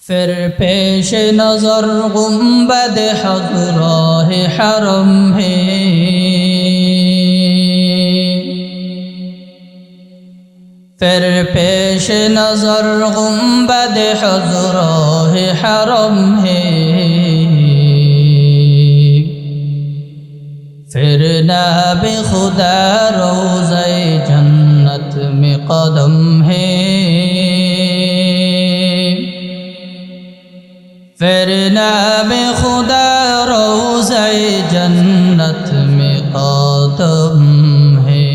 फिर पेश नजर गुंबद हज़राह हरम है, फिर पेश नजर गुंबद हज़राह हरम है, फिर नाब खुदा रोज़े जन्नत में कदम है, फिर नाब खुदा रोज़े जन्नत में कदम है।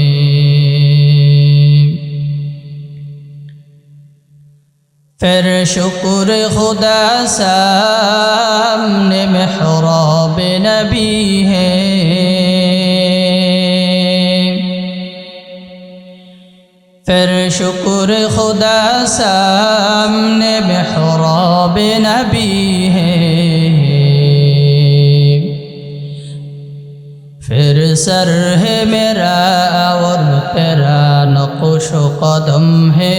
फिर शुक्र खुदा सामने मेहराब नबी है, फिर शुक्र खुदा सामने मेहराब नबी है, फिर सर है मेरा और तेरा नक्श कदम है,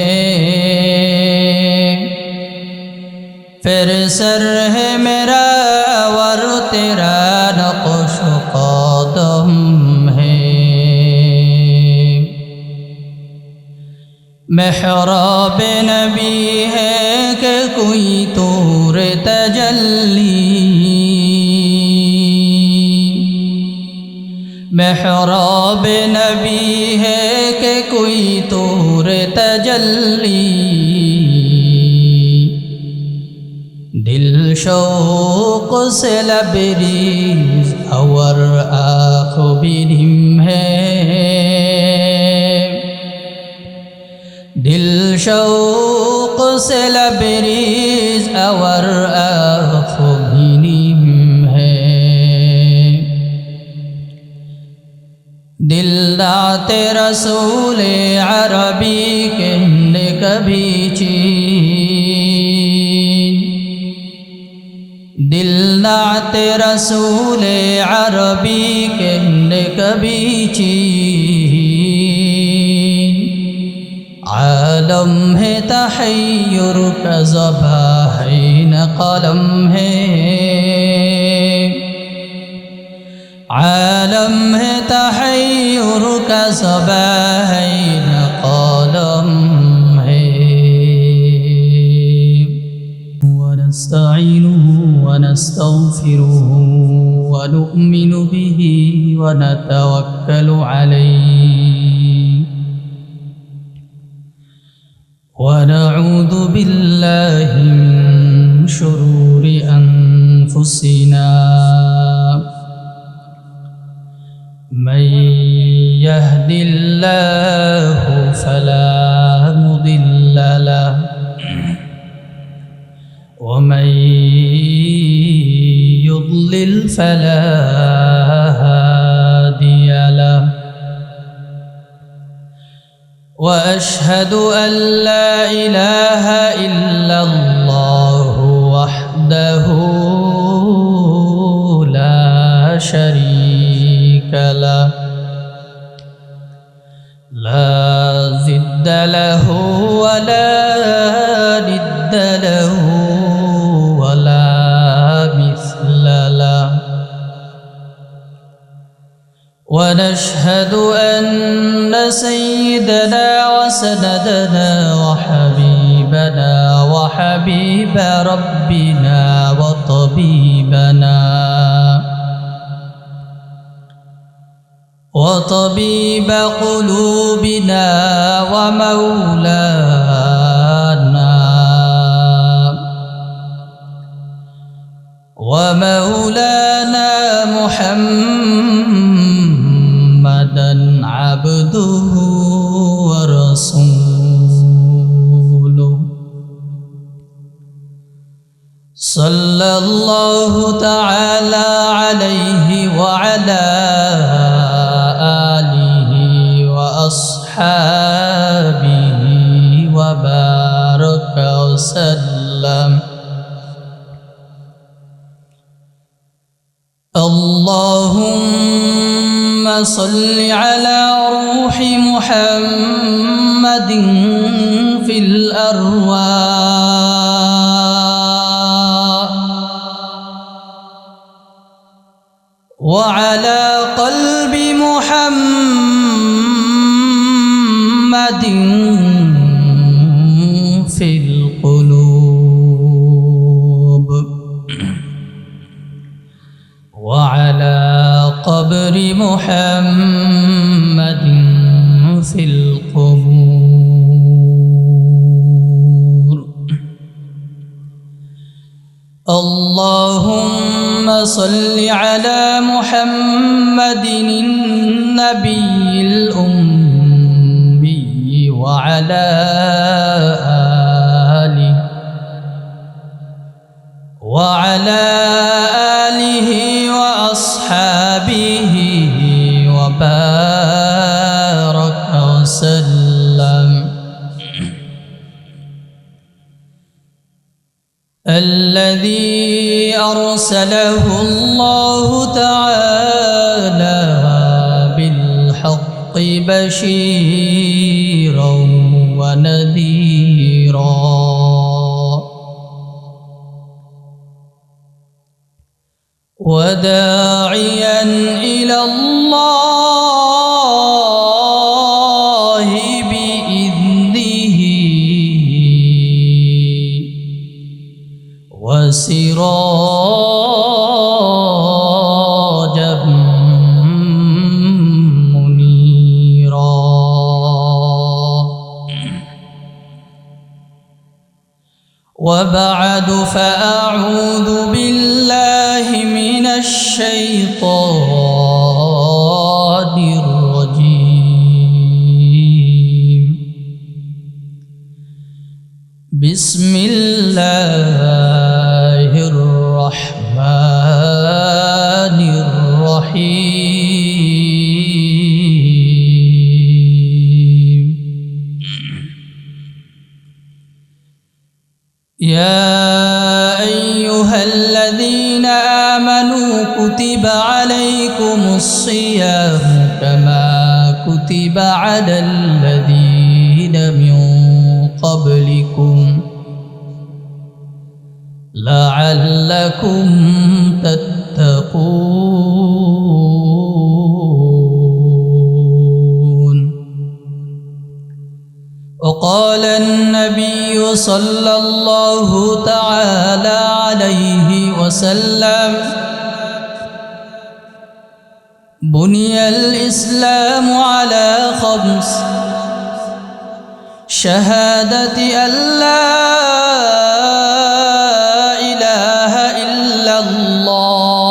फिर सर है मेरा और तेरा नक्श कदम है। मेहराब नबी है कि कोई तूर तजल्ली, मेहराब नबी है कि कोई तूर तजल्ली, दिल शौक़ से लबरीज और आँखों बिरिम है, दिल शौक़ से लबरीज और आँखों बिरिम है। दिल दाते रसूल अरबी के कभी चीन, दिल दाते रसूल अरबी के कभी चीन, आलम है तहय्युर का ज़बाइन कलम है, आलम है तहय्युर का ज़बाइन कलम है। वनस्तईनुहु वनस्तगफिरुहु वनुअमिनु बिही वनतवक्कलु अलैहि वनऊज़ु बिल्लाहि मिन शुरूरि अनफुसिना मन यहदिल्लाहु फला मुदिल्ल लहु वमन युद्लिल फला हादिय लहु वअशहदु अन ला इलाहा इल्लल्लाहु वहदहु ला शरीक लहु ला ज़िद्द लहु वला निद्द लहु वला मिस्ल लहु ونشهد أن سيدنا وسندنا وحبيبنا وحبيب ربنا وطبيب قلوبنا ومولانا محمدا عبده ورسوله صلى الله تعالى عليه وعلى آله وأصحابه وبارك وسلم. اللهم صل على روح محمد في الأرواح في القلوب وعلى قبر محمد في القبور. اللهم صل على محمد النبي الأمي وعلى آله وأصحابه وبارك وسلم. الذي أرسله الله تعالى بالحق بشيرا ونذيرا وداعيا إلى الله بإذنه وسراجا منيرا. وبعد فأعوذ بالله من الشيطان الرجيم. بسم الله الرحمن الرحيم. يا أيها الذين آمنوا كتب عليكم الصيام كما كتب على الذين من قبلكم لعلكم تتقون. وقال النبي صلى الله تعالى عليه وسلم: بني الإسلام على خمس: شهادة أن لا إله إلا الله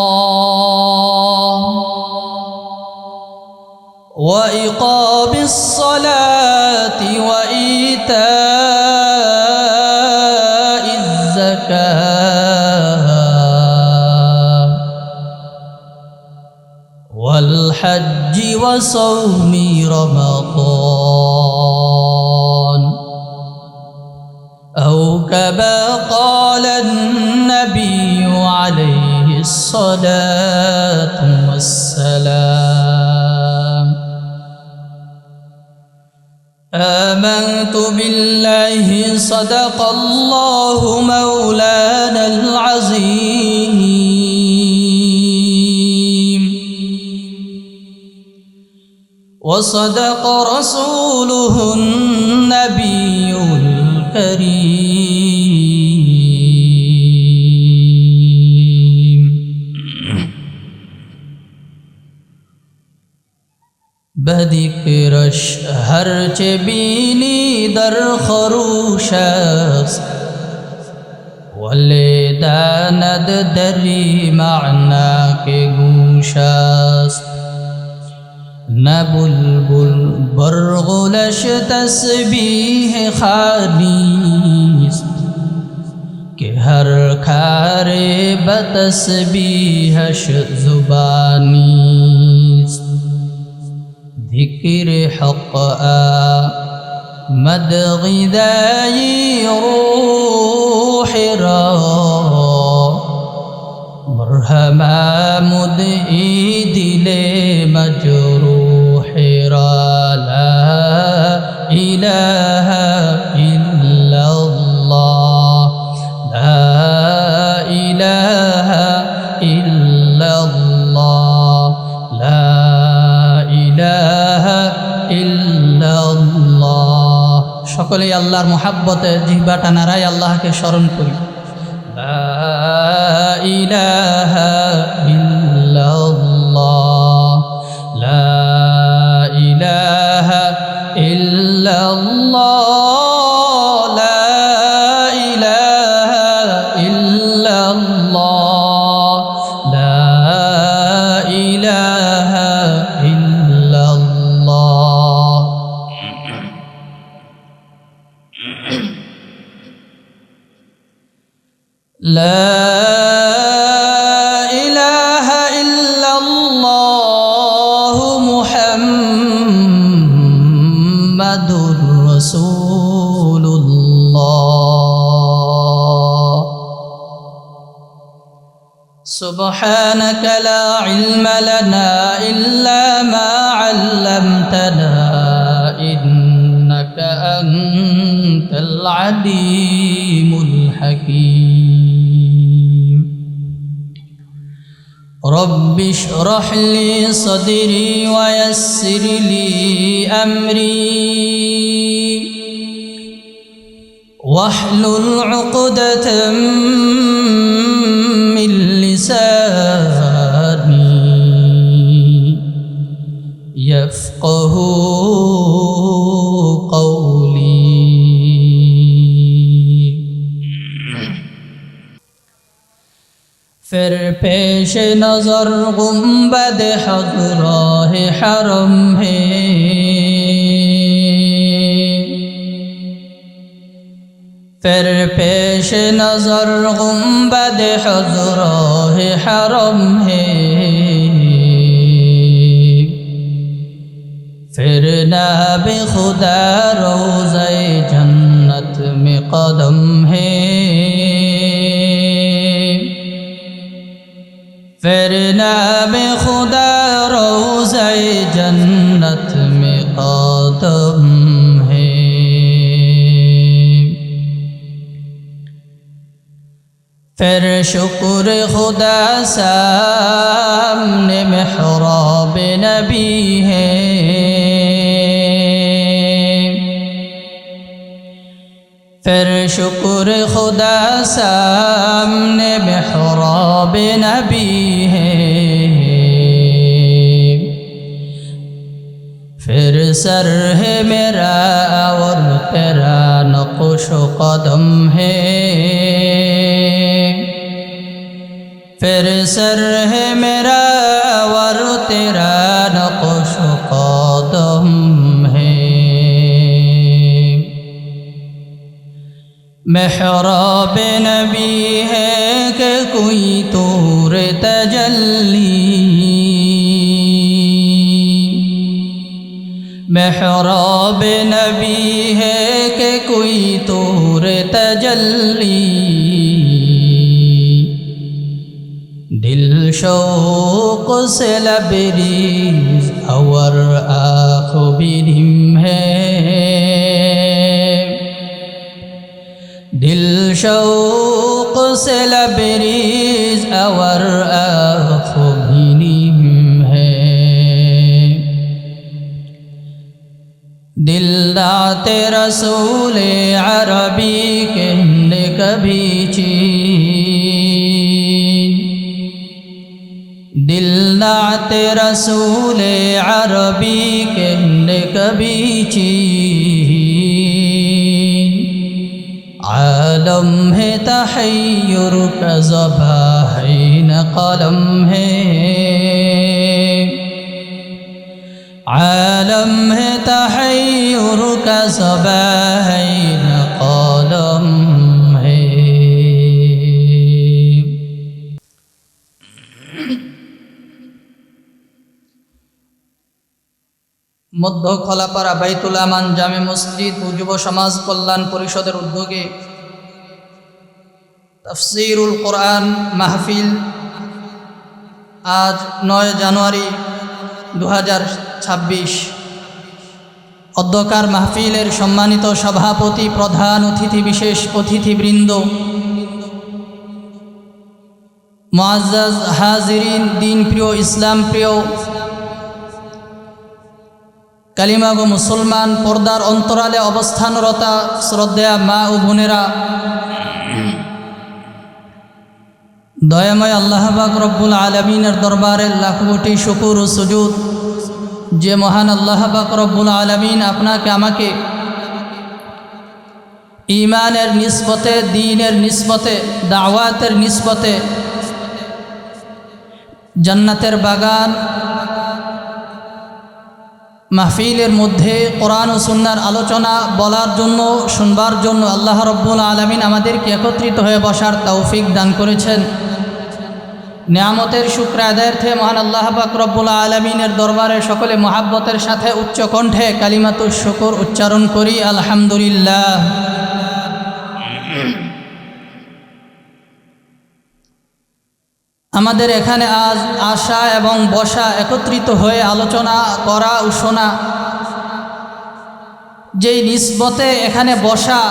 وإقام الصلاة وإيتاء الزكاة والحج وصوم رمضان، أو كما قال النبي عليه الصلاة والسلام. آمنت بالله صدق الله مولانا العظيم وصدق رسوله النبي الكريم. بذكرش هرچ بینی در خروش است ولی داند دری معنا که گوش است. نه بلبل برغلش تسبیح خوانیست که هر کار به تسبیحش زبانیست. ذکر حق آمد غذای روح را مرهم آمد دل مجروح را. لا إله إلا الله لا إله إلا الله لا إله إلا الله. সকলে সকলেই আল্লাহর মুহাব্বতে জিহ্বাটা নাড়াই আল্লাহকে স্মরণ করি। লা ইলাহা ইল্লাল্লাহ, লা ইলাহা ইল্লাল্লাহ, লা ইলাহা ইল্লাল্লাহ, লা ইলাহা ইল্লাল্লাহ। লা ইলাহা ইল্লাল্লাহ মুহাম্মাদুর রাসূলুল্লাহ। সুবহানাকা লা ইলমা লানা ইল্লা মা 'আল্লামতানা ইন্নাকা আনতাল আলিমুল হাকীম। রব্বি ইশরাহ লি সাদরি ওয়া ইয়াসসির লি আমরি ওয়াহলুল 'উকদাতাম মিন লিসানি ইয়াফকাহু কওলি। फिर पेश नजर गुंबद हज़राह हरम है, फिर पेश नजर गुंबद हज़राह हरम है, फिर नाब खुदा रोज़े जन्नत में कदम है, फिर नाम खुदा रोज़े जन्नत में कदम है। फिर शुक्र खुदा सामने मेहराब नबी है, फिर शुक्र खुदा सामने मेहराब नबी है, फिर सर है मेरा और तेरा नक्श कदम है, फिर सर है मेरा और तेरा नक्श कदम है। मेहराब नबी है कि कोई तूर तजल्ली, मेहराब नबी है कि कोई तूर तजल्ली, दिल शौक़ से लबरीज और आँख बिरिम है, दिल शौक़ से लबरीज और आँख बिरिम है, दिल दाते रसूल अरबी के ने कभी चीन, दिल दाते रसूल अरबी के ने कभी चीन, आलम है तहय्युर का ज़बाइन कलम है, आलम है तहय्युर का ज़बाइन कलम है। মধ্য খোলাপাড়া বাইতুল আমান জামে মসজিদ ও যুব সমাজ কল্যাণ পরিষদের উদ্যোগে তাফসীরুল কোরআন মাহফিল আজ 9 জানুয়ারি 2026 অধ্যকার মাহফিলের সম্মানিত সভাপতি, প্রধান অতিথি, বিশেষ অতিথিবৃন্দ, মুআজ্জাজ হাজিরিন, দিন প্রিয়, ইসলাম প্রিয়, কালিমা গো মুসলমান, পর্দার অন্তরালে অবস্থানরতা শ্রদ্ধেয়া মা ও বোনেরা, দয়াময় আল্লাহ পাক রব্বুল আলামিনের দরবারে লাখ কোটি শুকর ও সুজুদ, যে মহান আল্লাহ পাক রব্বুল আলামিন আপনাকে আমাকে ঈমানের নিসবতে, দ্বীনের নিসবতে, দাওয়াতের নিসবতে জান্নাতের বাগান মাহফিলের মধ্যে কোরআন ও সুন্নাহর আলোচনা বলার জন্য, শুনবার জন্য আল্লাহ রব্বুল আলামিন আমাদেরকে একত্রিত হয়ে বসার তৌফিক দান করেছেন। নিয়ামতের শুকর আদায়ার্থে মহান আল্লাহ পাক রব্বুল আলামিনের দরবারে সকলে মহাব্বতের সাথে উচ্চ কণ্ঠে কালিমাতুশ শুকর উচ্চারণ করি, আলহামদুলিল্লাহ। আমাদের এখানে আজ আসা এবং বসা, একত্রিত হয়ে আলোচনা করা ও শোনা, যেই নিসবতে এখানে বসা,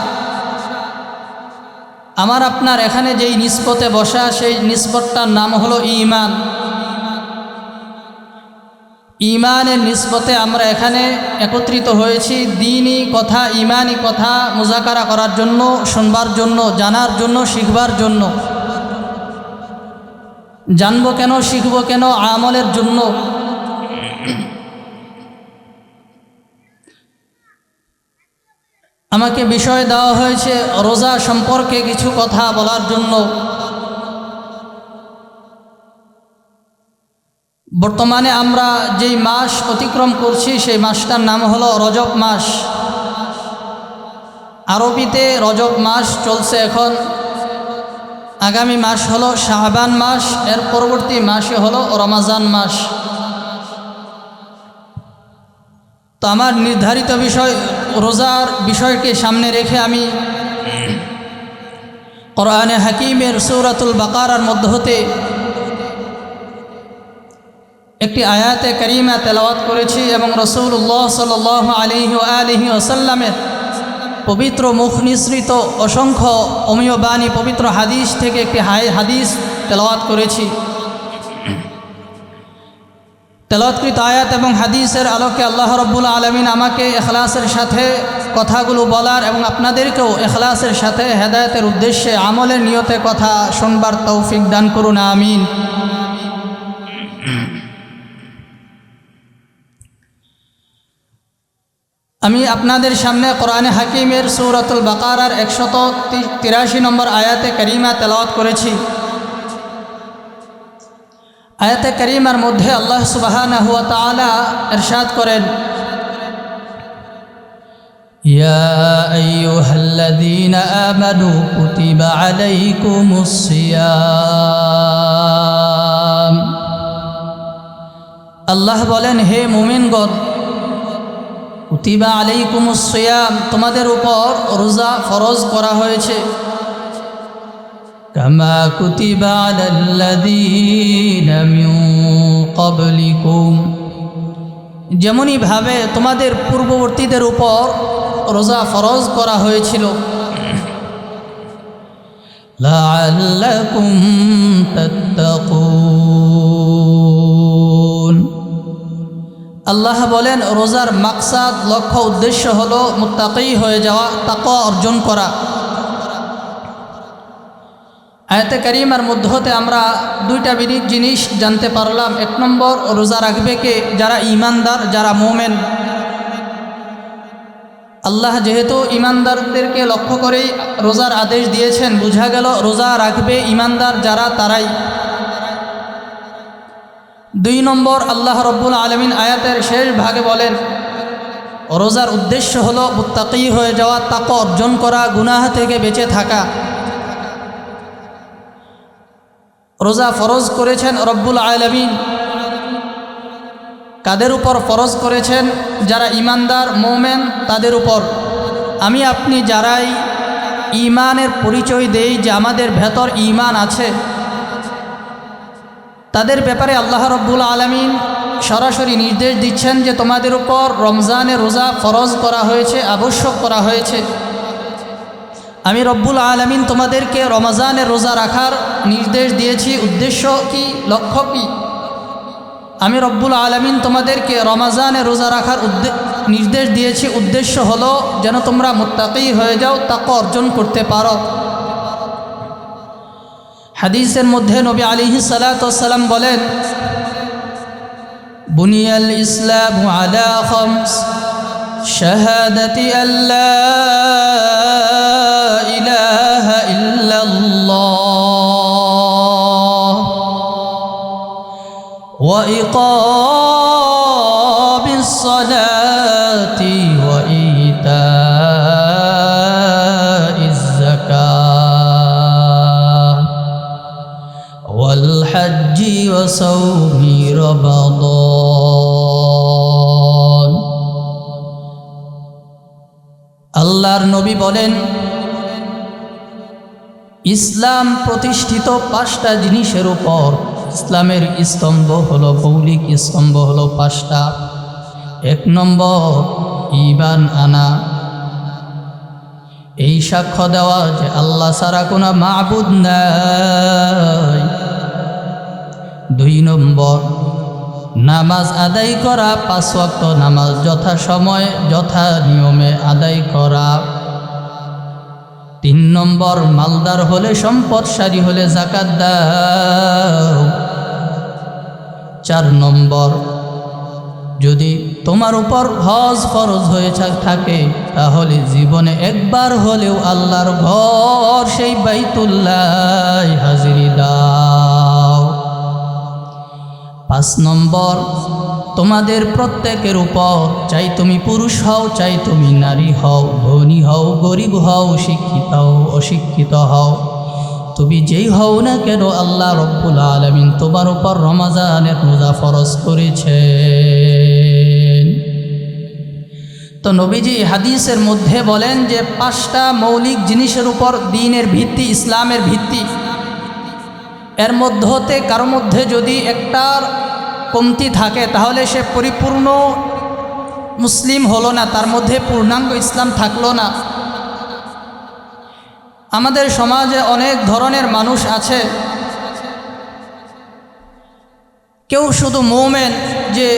আমার আপনার এখানে যেই নিসবতে বসা, সেই নিসবতটার নাম হলো ঈমান। ঈমানের নিসবতে আমরা এখানে একত্রিত হয়েছি দ্বীনি কথা, ঈমানি কথা মুযাকারা করার জন্য, শুনবার জন্য, জানার জন্য, শিখবার জন্য। জানবো কেন, শিখবো কেন? আমলের জন্য। আমাকে বিষয় দেওয়া হয়েছে রোজা সম্পর্কে কিছু কথা বলার জন্য। বর্তমানে আমরা যেই মাস অতিক্রম করছি, সেই মাসটার নাম হলো রজব মাস। আরবিতে রজব মাস চলছে এখন। আগামী মাস হলো শাবান মাস, এর পরবর্তী মাসে হলো রমজান মাস। তো আমার নির্ধারিত বিষয় রোজার বিষয়কে সামনে রেখে আমি কোরআনে হাকিমের সূরাতুল বাকারার মধ্যে হতে একটি আয়াতে কারিমা তেলাওয়াত করেছি এবং রাসূলুল্লাহ সাল্লাল্লাহু আলাইহি ওয়া আলিহি ওয়াসাল্লামের পবিত্র মুখ নিঃসৃত অসংখ্য অমীয় বাণী, পবিত্র হাদিস থেকে একটি হাদিস তেলাওয়াত করেছি। তেলাওয়াতকৃত আয়াত এবং হাদিসের আলোকে আল্লাহ রব্বুল আলামিন আমাকে ইখলাসের সাথে কথাগুলো বলার এবং আপনাদেরকেও ইখলাসের সাথে হেদায়েতের উদ্দেশ্যে আমলের নিয়তে কথা শুনবার তৌফিক দান করুন, আমিন। আমি আপনাদের সামনে কোরআনে হাকিমের সূরাতুল বাকারার 183 নম্বর আয়াতে কারিমা তেলাওয়াত করেছি। আয়াতে কারিমার মধ্যে আল্লাহ সুবহানাহু ওয়া তাআলা ইরশাদ করেন, ইয়া আইয়ুহাল্লাযীনা আমানু কুতিবা আলাইকুমুস সিয়াম। আল্লাহ বলেন, হে মুমিনগণ, কুতিবা আলাইকুমুস সিয়াম, তোমাদের উপর রোজা ফরজ করা হয়েছে। কামা কুতিবা আলাল্লাযীনা মিন ক্বাবলিকুম, যেমনি ভাবে তোমাদের পূর্ববর্তীদের উপর রোজা ফরজ করা হয়েছিল। লাআল্লাকুম তাত্তাকুন, আল্লাহ বলেন রোজার মাকসাদ, লক্ষ্য, উদ্দেশ্য হলো মুত্তাকি হয়ে যাওয়া, তাকওয়া অর্জন করা। আয়াতে কারিমার মধ্যে হতে আমরা দুইটা জিনিস জানতে পারলাম। এক নম্বর, রোজা রাখবে কে? যারা ঈমানদার, যারা মুমিন। আল্লাহ যেহেতু ঈমানদারদেরকে লক্ষ্য করেই রোজার আদেশ দিয়েছেন, বোঝা গেল রোজা রাখবে ঈমানদার যারা, তারাই। দুই নম্বর, আল্লাহ রব্বুল আলামিন আয়াতের শেষ ভাগে বলেন রোজার উদ্দেশ্য হলো মুত্তাকি হয়ে যাওয়া, তাকওয়া অর্জন করা, গুনাহ থেকে বেঁচে থাকা। রোজা ফরজ করেছেন রব্বুল আলামিন। কাদের উপর ফরজ করেছেন? যারা ঈমানদার মুমিন তাদের উপর। আমি আপনি যারাই ঈমানের পরিচয় দেই যে আমাদের ভেতর ঈমান আছে, তাদের ব্যাপারে আল্লাহ রব্বুল আলামিন সরাসরি নির্দেশ দিচ্ছেন যে তোমাদের উপর রমজানের রোজা ফরজ করা হয়েছে, আবশ্যক করা হয়েছে। আমি রব্বুল আলামিন তোমাদেরকে রমজানের রোজা রাখার নির্দেশ দিয়েছি। উদ্দেশ্য কি, লক্ষ্য কি? আমি রব্বুল আলামিন তোমাদেরকে রমাজানে রোজা রাখার নির্দেশ দিয়েছি, উদ্দেশ্য হলো যেন তোমরা মুত্তাকি হয়ে যাও, তাকওয়া অর্জন করতে পারো। হাদিসের মধ্যে নবী আলাইহিস সালাতু ওয়াস সালাম বলেন, বুনিয়াল ইসলামু আলা খামস শাহাদাতি আল্লা ইলাহা ইল্লাল্লাহ ওয়া ইকামিস সালাতি ওয়া ইতাইজ যাকাত ওয়াল হজ্জি ওয়া সাওমি রমাদান। আল্লাহর নবী বলেন, ইসলাম প্রতিষ্ঠিত 5টা জিনিসের উপর। ইসলামের স্তম্ভ হলো, মৌলিক স্তম্ভ হলো 5টা। 1 নম্বর ঈমান আনা, এই সাক্ষ্য দেওয়া যে আল্লাহ ছাড়া কোনো মাবুদ নাই। 2 নম্বর নামাজ আদায় করা, 5 ওয়াক্ত নামাজ যথা সময়ে যথা নিয়মে আদায় করা। 3 নম্বর মালদার হলে, সম্পদশালী হলে যাকাত দাও। 4 নম্বর যদি তোমার উপর হজ ফরজ হয়ে থাকে তাহলে জীবনে একবার হলেও আল্লাহর ঘর সেই বাইতুল্লাহ হাজিরি দাও। 5 নম্বর তোমাদের প্রত্যেকের উপর, চাই তুমি পুরুষ হও চাই তুমি নারী হও, ধনী হও গরিব হও, শিক্ষিত হও অশিক্ষিত হও, তুমি যেই হও না কেন আল্লাহ রব্বুল আলামিন তোমার উপর রমজানের রোজা ফরজ করেছেন। তো নবীজি হাদিসের মধ্যে বলেন যে 5টা মৌলিক জিনিসের উপর দ্বীনের ভিত্তি, ইসলামের ভিত্তি। এর মধ্য হতে কারো মধ্যে যদি একটার কমতি থাকে তাহলে সে পরিপূর্ণ মুসলিম হলো না, তার মধ্যে পূর্ণাঙ্গ ইসলাম থাকলো না। আমাদের সমাজে অনেক ধরনের মানুষ আছে, কেউ শুধু মুমিন যে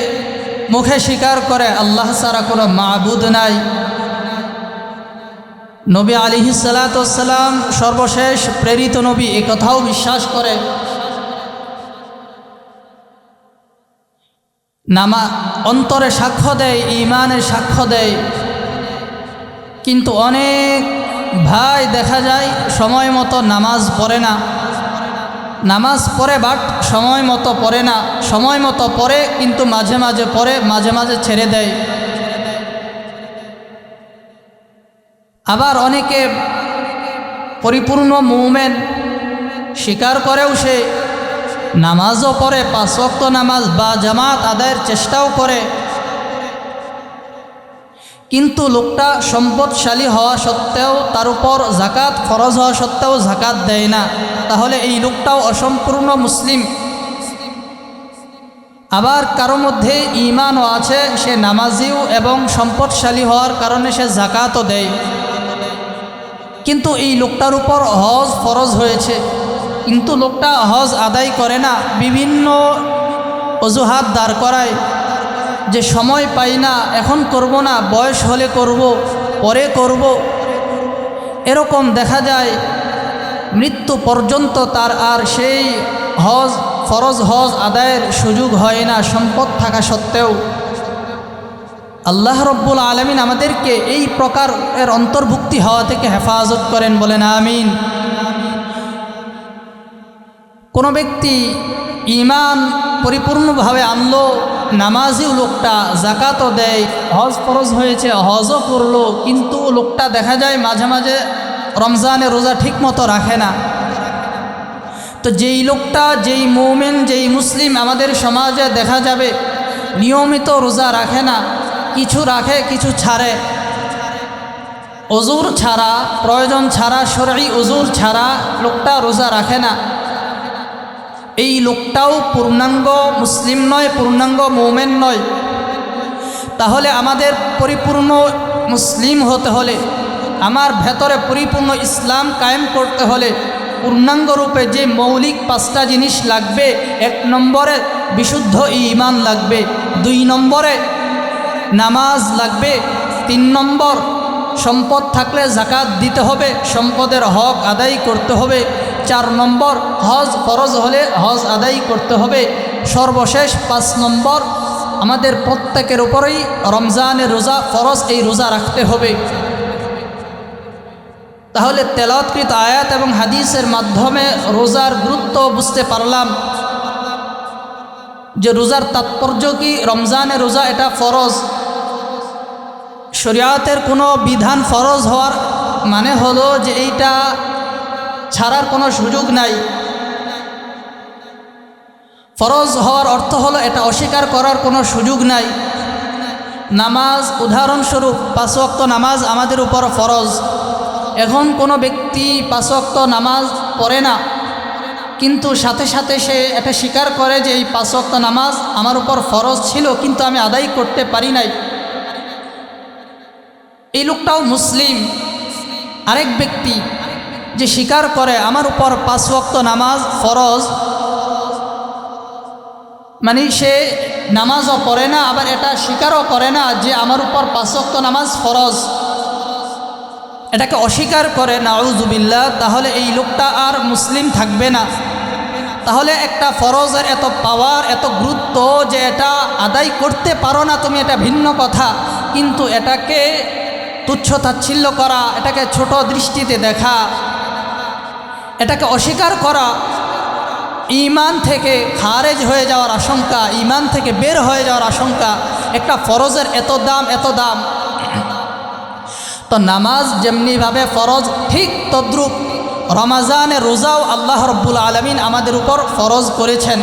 মুখে স্বীকার করে আল্লাহ ছাড়া কোনো মাবুদ নাই। নবী আলাইহিস সালাতু ওয়াস সালাম সর্বশেষ প্রেরিত নবী, এই কথাও বিশ্বাস করে। অন্তরে সাক্ষ্য দেয়, ঈমানের সাক্ষ্য দেয়। কিন্তু অনেক ভাই দেখা যায় সময় মতো নামাজ পড়ে না, নামাজ পড়ে বাট সময় মতো পড়ে না, সময় মতো পড়ে কিন্তু মাঝে মাঝে পড়ে, মাঝে মাঝে ছেড়ে দেয়। আবার অনেকে পরিপূর্ণ মুমিন স্বীকার করেও সে নামাজও পড়ে, 5 ওয়াক্ত নামাজ বা জামাত আদায়ের চেষ্টাও করে, কিন্তু লোকটা সম্পদশালী হওয়া সত্ত্বেও, তার উপর যাকাত ফরজ হওয়া সত্ত্বেও যাকাত দেয় না, তাহলে এই লোকটাও অসম্পূর্ণ মুসলিম। আবার কারো মধ্যে ঈমানও আছে, সে নামাজিও এবং সম্পদশালী হওয়ার কারণে সে যাকাতও দেয়, কিন্তু এই লোকটার উপর হজ ফরজ হয়েছে, কিন্তু লোকটা হজ আদায় করে না, বিভিন্ন অজুহাত দাঁড় করায় যে সময় পাই না, এখন করব না, বয়স হলে করব, পরে করব। এরকম দেখা যায় মৃত্যু পর্যন্ত তার আর সেই হজ, ফরজ হজ আদায়ের সুযোগ হয় না, সম্পদ থাকা সত্ত্বেও। আল্লাহ রব্বুল আলামিন আমাদেরকে এই প্রকারের অন্তর্ভুক্তি হওয়া থেকে হেফাজত করেন, বলেন আমিন। কোনো ব্যক্তি ঈমান পরিপূর্ণভাবে আনলো, নামাজিও লোকটা, যাকাতও দেয়, হজ ফরজ হয়েছে হজও করলো, কিন্তু লোকটা দেখা যায় মাঝে মাঝে রমজানে রোজা ঠিক মতো রাখে না। তো যেই লোকটা, যেই মুমিন, যেই মুসলিম আমাদের সমাজে দেখা যাবে নিয়মিত রোজা রাখে না, কিছু রাখে কিছু ছাড়ে, ওযুর ছাড়া, প্রয়োজন ছাড়া, শরঈ ওযুর ছাড়া লোকটা রোজা রাখে না, এই লোকটাও পূর্ণাঙ্গ মুসলিম নয়, পূর্ণাঙ্গ মুমিন নয়। তাহলে আমাদের পরিপূর্ণ মুসলিম হতে হলে, আমার ভেতরে পরিপূর্ণ ইসলাম কায়েম করতে হলে পূর্ণাঙ্গ রূপে যে মৌলিক 5টা জিনিস লাগবে, 1 নম্বরে বিশুদ্ধ ঈমান লাগবে, 2 নম্বরে নামাজ লাগবে, 3 নম্বর সম্পদ থাকলে যাকাত দিতে হবে, সম্পদের হক আদায় করতে হবে, 4 নম্বর হজ ফরজ হলে হজ আদায় করতে হবে, সর্বশেষ 5 নম্বর আমাদের প্রত্যেকের উপরেই রমজানের রোজা ফরজ, এই রোজা রাখতে হবে। তাহলে তেলাওয়াতকৃত আয়াত এবং হাদিসের মাধ্যমে রোজার গুরুত্ব বুঝতে পারলাম যে রোজার তাৎপর্য কি। রমজানের রোজা এটা ফরজ, শরিয়াতের কোনো বিধান ফরজ হওয়ার মানে হলো যে এইটা ছাড়ার কোনো সুযোগ নাই। ফরজ হওয়ার অর্থ হলো এটা অস্বীকার করার কোনো সুযোগ নাই। নামাজ উদাহরণস্বরূপ 5 ওয়াক্ত নামাজ আমাদের উপর ফরজ। এখন কোনো ব্যক্তি 5 ওয়াক্ত নামাজ পড়ে না, কিন্তু সাথে সাথে সে এটা স্বীকার করে যে এই 5 ওয়াক্ত নামাজ আমার উপর ফরজ ছিল কিন্তু আমি আদায় করতে পারি নাই, এই লোকটাও মুসলিম। আরেক ব্যক্তি যে স্বীকার করে আমার উপর 5 ওয়াক্ত নামাজ ফরজ, মানে সে নামাজও পড়ে না আবার এটা স্বীকারও করে না যে আমার উপর 5 ওয়াক্ত নামাজ ফরজ, এটাকে অস্বীকার করে, নাউযুবিল্লাহ, তাহলে এই লোকটা আর মুসলিম থাকবে না। তাহলে একটা ফরজের এত পাওয়ার, এত গুরুত্ব যে এটা আদায় করতে পারো না তুমি, এটা ভিন্ন কথা, কিন্তু এটাকে তুচ্ছ তাচ্ছিল্য করা, এটাকে ছোট দৃষ্টিতে দেখা, এটাকে অস্বীকার করা ঈমান থেকে খারেজ হয়ে যাওয়ার আশঙ্কা, ঈমান থেকে বের হয়ে যাওয়ার আশঙ্কা। একটা ফরজের এত দাম, এত দাম। তো নামাজ যেমনিভাবে ফরজ, ঠিক তদ্রূপ রমজানের রোজাও আল্লাহ রব্বুল আলামিন আমাদের উপর ফরজ করেছেন।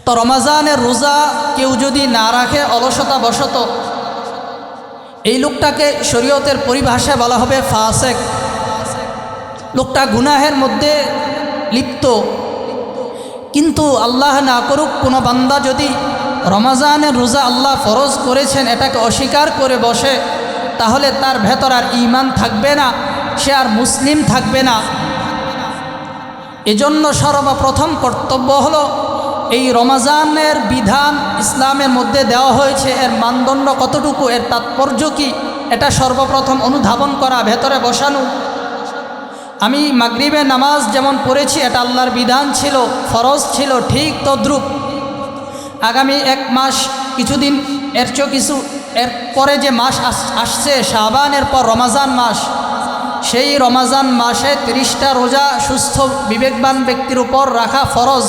তো রমজানের রোজা কেউ যদি না রাখে অলসতা বশত, এই লোকটাকে শরীয়তের পরিভাষায় বলা হবে ফাসেক। লোকটা গুনাহের মধ্যে লিপ্ত। কিন্তু আল্লাহ না করুক কোনো বান্দা যদি রমজানের রোজা আল্লাহ ফরজ করেছেন এটাকে অস্বীকার করে বসে, তাহলে তার ভেতর আর ঈমান থাকবে না, সে আর মুসলিম থাকবে না। এজন্য সর্বপ্রথম কর্তব্য হলো এই রমজানের বিধান ইসলামের মধ্যে দেওয়া হয়েছে, এর মানদণ্ড কতটুকু, এর তাৎপর্য কি, এটা সর্বপ্রথম অনুধাবন করা, ভেতরে বসানো। আমি মাগরিবের নামাজ যেমন পড়েছি এটা আল্লাহর বিধান ছিল, ফরজ ছিল, ঠিক তদ্রূপ আগামী 1 মাস কিছুদিন এর কিছু এর পরে যে মাস আসছে শাবানের পর রমজান মাস, সেই রমজান মাসে 30টা রোজা সুস্থ বিবেকবান ব্যক্তির উপর রাখা ফরজ।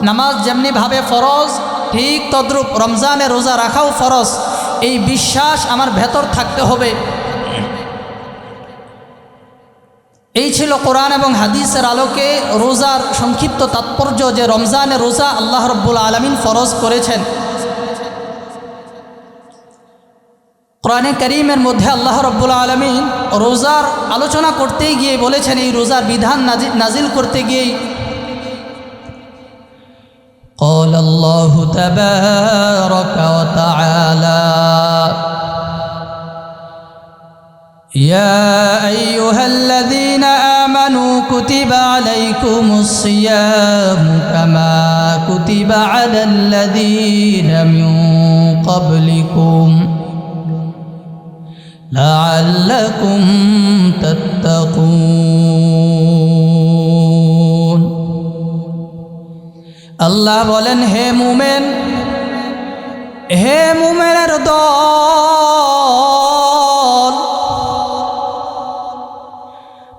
নামাজ যেমনিভাবে ফরজ ঠিক তদ্রূপ রমজানের রোজা রাখাও ফরজ। এই বিশ্বাস আমার ভেতর থাকতে হবে। এই ছিল কোরআন এবং হাদিসের আলোকে রোজার সংক্ষিপ্ত তাৎপর্য, যে রমজানের রোজা আল্লাহ রব্বুল আলামিন ফরজ করেছেন। কোরআনে কারীমের মধ্যে আল্লাহ রব্বুল আলামিন রোজার আলোচনা করতেই গিয়ে বলেছেন, এই রোজার বিধান নাজিল করতে গিয়েই قال الله تبارك وتعالى يا أيها الذين آمنوا كتب عليكم الصيام كما كتب على الذين من قبلكم لعلكم تتقون। আল্লাহ বলেন, হে মুমিন, হে মুমিনের দল,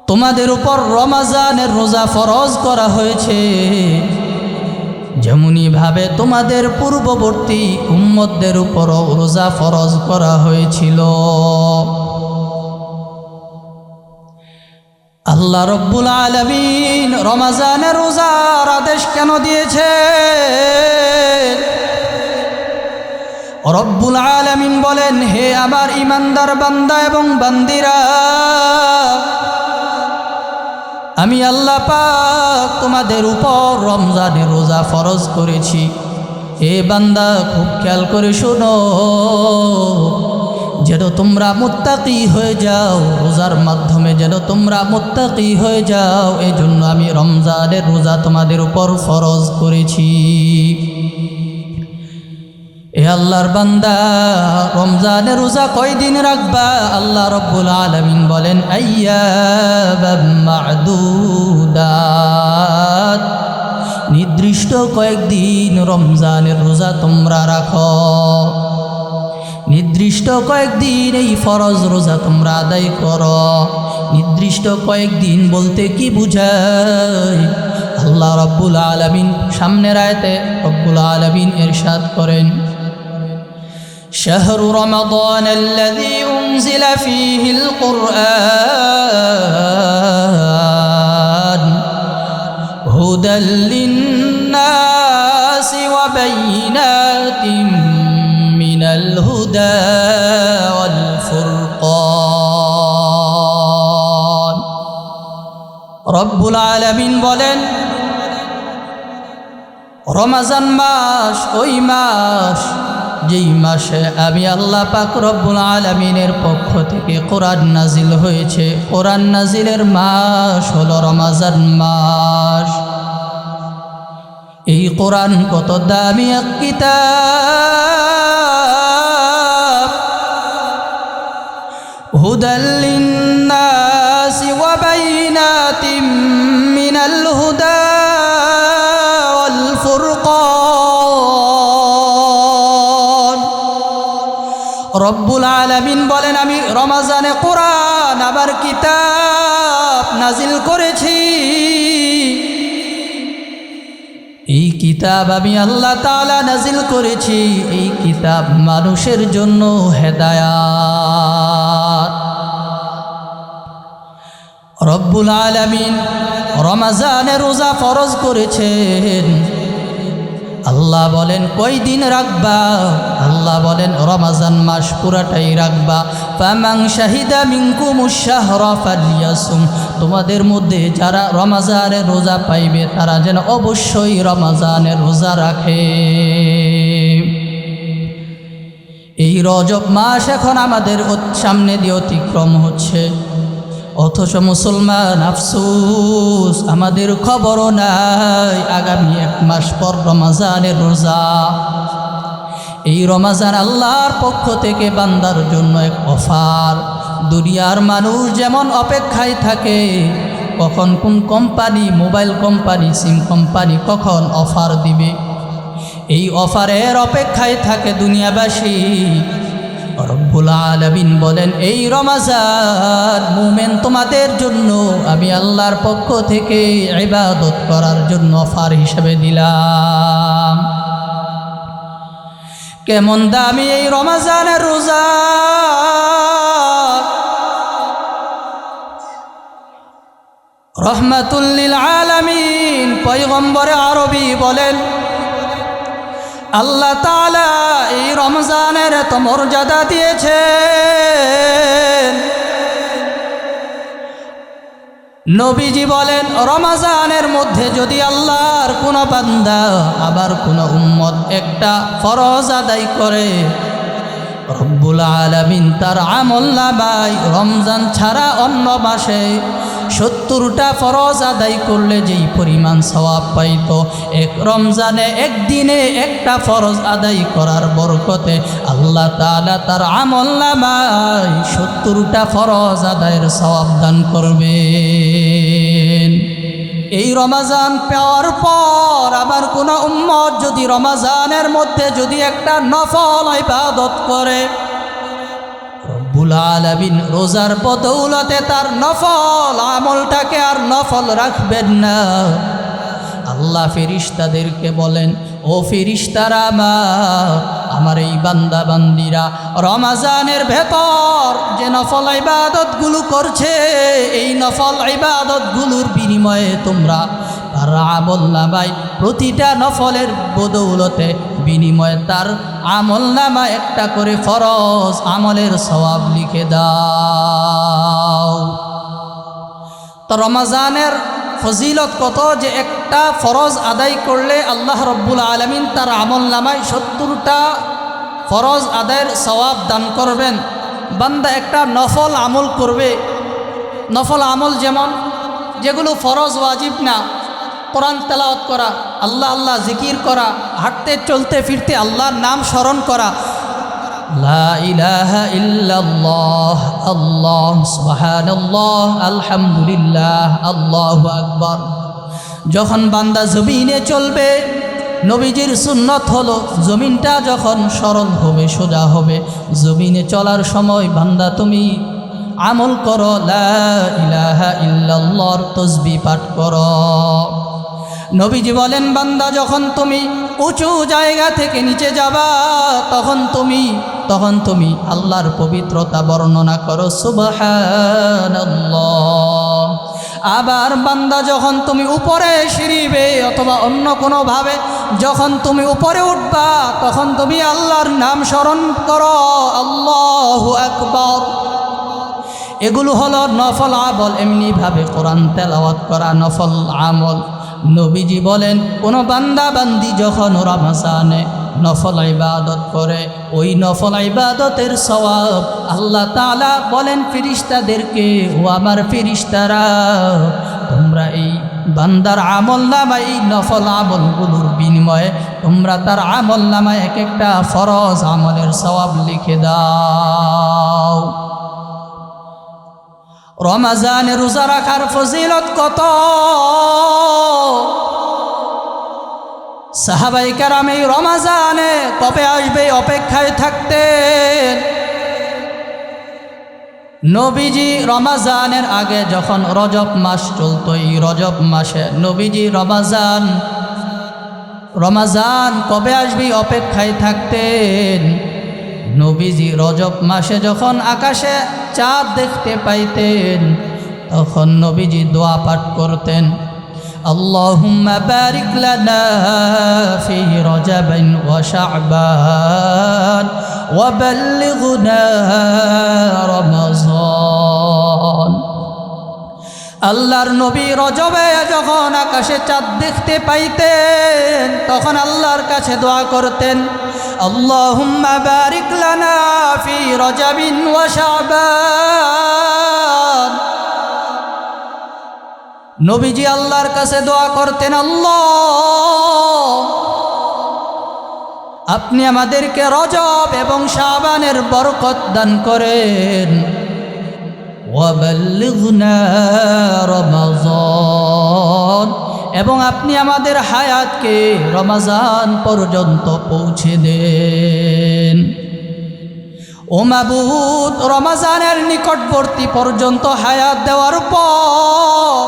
তোমাদের উপর রমজানের রোজা ফরজ করা হয়েছে যেমনিভাবে তোমাদের পূর্ববর্তী উম্মতদের উপরও রোজা ফরজ করা হয়েছিল। আল্লাহ রব্বুল আলামিন রমজানের রোজার আদেশ কেন দিয়েছে? রব্বুল আলামিন বলেন, হে আমার ঈমানদার বান্দা এবং বান্দিরা, আমি আল্লাহ পাক তোমাদের উপর রমজানের রোজা ফরজ করেছি। হে বান্দা, খুব খেয়াল করে শোনো, যেন তোমরা মুত্তাকি হয়ে যাও, রোজার মাধ্যমে যেন তোমরা মুত্তাকি হয়ে যাও, এই জন্য আমি রমজানের রোজা তোমাদের উপর ফরজ করেছি। এ আল্লাহর বান্দা, রমজানের রোজা কয়দিন রাখবা? আল্লাহ রব্বুল আলামিন বলেন আইয়াবাম মা'দুদাত, নির্দিষ্ট কয়েকদিন রমজানের রোজা তোমরা রাখো, নির্দিষ্ট কয়েকদিন এই ফরজ রোজা তোমরা আদায় করো। নির্দিষ্ট কয়েকদিন বলতে কি বুঝায়? আল্লাহ রব্বুল আলামিন সামনের আয়াতে রব্বুল আলামিন ইরশাদ করেন, শাহরু রমাদান আল্লাযী উনজিলা ফীহিল কুরআন হুদাল লিন-নাসি ওয়া বাইয়িনাতিন মিনাল হুদা ওয়াল ফুরকান। রব্বুল আলামিন বলেন, রমজান মাস ওই মাস যেই মাসে আমি আল্লাহ পাক রব্বুল আলামিনের পক্ষ থেকে কোরআন নাজিল হয়েছে। কোরআন নাজিলের মাস হলো রমজান মাস। এই কোরআন কত দামি এক কিতাব, হুদাল লিন-নাসি ওয়া বাইয়িনাতিন মিনাল হুদা ওয়াল ফুরকান। রব্বুল আলামিন বলেন, আমি রমজানে কোরআন আবার কিতাব নাজিল করেছি। এই কিতাব আমি আল্লাহ তাআলা নাজিল করেছি। এই কিতাব মানুষের জন্য হেদায়াত। রব্বুল আলামিন রমজানের রোজা ফরজ করেছেন। আল্লাহ বলেন কয়দিন রাখবা? আল্লাহ বলেন রমজান মাস পুরাটাই রাখবা। ফামান শাহিদা মিনকুমুশ শাহরা ফালইয়াসুম, তোমাদের মধ্যে যারা রমজানের রোজা পাইবে তারা যেন অবশ্যই রমজানের রোজা রাখে। এই রজব মাস এখন আমাদের সামনে দিয়ে অতিক্রম হচ্ছে, অথচ মুসলমান আফসোস, আমাদের খবরও নাই আগামী এক মাস পর রমজানের রোজা। এই রমজান আল্লাহর পক্ষ থেকে বান্দার জন্য এক অফার। দুনিয়ার মানুষ যেমন অপেক্ষায় থাকে কখন কোন কোম্পানি, মোবাইল কোম্পানি, সিম কোম্পানি কখন অফার দিবে, এই অফারের অপেক্ষায় থাকে দুনিয়াবাসী। রব্বুল আলামিন বলেন, এই রমজান মুমিন তোমাদের জন্য আমি আল্লাহর পক্ষ থেকে ইবাদত করার জন্য অফার হিসেবে দিলাম। কেমন দামি এই রমজানের রোজা! রহমাতুল লিল আলামিন পয়গম্বরে আরবি বলেন, আল্লাহ তাআলা এই রমজানের এত মর্যাদা দিয়েছেন। নবীজি বলেন, রমজানের মধ্যে যদি আল্লাহর কোনো বান্দা আবার কোনো উম্মত একটা ফরজ আদায় করে, রব্বুল আলামিন তার আমলনামায় রমজান ছাড়া অন্য মাসে 70টা ফরজ আদায় করলে যেই পরিমাণ সওয়াব পাইত, এক রমজানে একদিনে একটা ফরজ আদায় করার বরকতে আল্লাহ তাআলা তার আমলনামায় 70টা ফরজ আদায়ের সওয়াব দান করবেন। এই রমজান পাওয়ার পর আবার কোন উম্মত যদি রমজানের মধ্যে যদি একটা নফল ইবাদত করে, রব্বুল আলামিন রোজার বদৌলতে তার নফল আমলটাকে আর নফল রাখবেন না। আল্লাহ ফেরেশতাদেরকে বলেন, ও ফেরেশতারা আমার এই বান্দা বান্দিরা রমজানের ভেতর যে নফল ইবাদতগুলো করছে, এই নফল ইবাদতগুলোর বিনিময়ে তোমরা তার আমলনামায় প্রতিটা নফলের বদৌলতে বিনিময়ে তার আমলনামায় একটা করে ফরজ আমলের সওয়াব লিখে দাও। তো রমজানের ফজিলত কত যে একটা ফরজ আদায় করলে আল্লাহ রব্বুল আলামিন তার আমলনামায় 70টা ফরজ আদায়ের সওয়াব দান করবেন। বান্দা একটা নফল আমল করবে, নফল আমল যেমন যেগুলো ফরজ ওয়াজিব না, কোরআন তেলাওয়াত করা, আল্লাহ আল্লাহ জিকির করা, হাঁটতে চলতে ফিরতে আল্লাহর নাম স্মরণ করা, লা ইলাহা ইল্লাল্লাহ, আল্লাহ সুবহানাল্লাহ, আলহামদুলিল্লাহ, আল্লাহু আকবার। যখন বান্দা জমিনে চলবে, নবীজির সুন্নত হলো জমিনটা যখন সরল হবে, সোজা হবে, জমিনে চলার সময় বান্দা তুমি আমল করো, লা ইলাহা ইল্লাল্লাহর তাসবিহ পাঠ করো। নবীজি বলেন বান্দা যখন তুমি উঁচু জায়গা থেকে নিচে যাবা তখন তুমি আল্লাহর পবিত্রতা বর্ণনা করো, সুবহানাল্লাহ। আবার বান্দা যখন তুমি উপরে সিঁড়িবে অথবা অন্য কোনোভাবে যখন তুমি উপরে উঠবা তখন তুমি আল্লাহর নাম স্মরণ করো, আল্লাহু আকবার। এগুলো হলো নফল আমল, এমনিভাবে কোরআন তেলাওয়াত করা নফল আমল। নবীজি বলেন কোনো বান্দা বান্দি যখন রমজানে নফল ইবাদত করে, ওই নফল ইবাদতের সওয়াব আল্লাহ তাআলা বলেন ফেরেশতাদেরকে, ও আমার ফেরেশতারা, তোমরা এই বান্দার আমল নামায় এই নফল আমলগুলোর বিনিময়ে তোমরা তার আমল নামায় এক একটা ফরজ আমলের সওয়াব লিখে দাও। রমজানে রোজা রাখার ফজিলত কত! সাহাবায়ে কেরাম এই রমজানে কবে আসবে অপেক্ষায় থাকতেন। নবীজি রমজানের আগে যখন রজব মাস চলতো, এই রজব মাসে নবীজি রমজান কবে আসবে অপেক্ষায় থাকতেন। নবীজি রজব মাসে যখন আকাশে চাঁদ দেখতে পাইতেন তখন নবীজি দোয়া পাঠ করতেন, আল্লাহুম্মা বারিক লানা ফি রজবিন ওয়া শাবান ওয়া বাল্লিগনা রমজান। আল্লাহর নবী রজবে যখন আকাশে চাঁদ দেখতে পাইতেন তখন আল্লাহর কাছে দোয়া করতেন, আল্লাহুম্মা বারিক লানা ফি রজবিন ওয়া শাবান। নবীজি আল্লাহর কাছে দোয়া করতেন, আল্লাহ আপনি আমাদেরকে রজব এবং শাবানের বরকত দান করেন, ওয়া বাল্লিগনা রমজান, এবং আপনি আমাদের হায়াতকে রমজান পর্যন্ত পৌঁছে দেন। ও মাবুদ, রমজানের নিকটবর্তী পর্যন্ত হায়াত দেওয়ার পর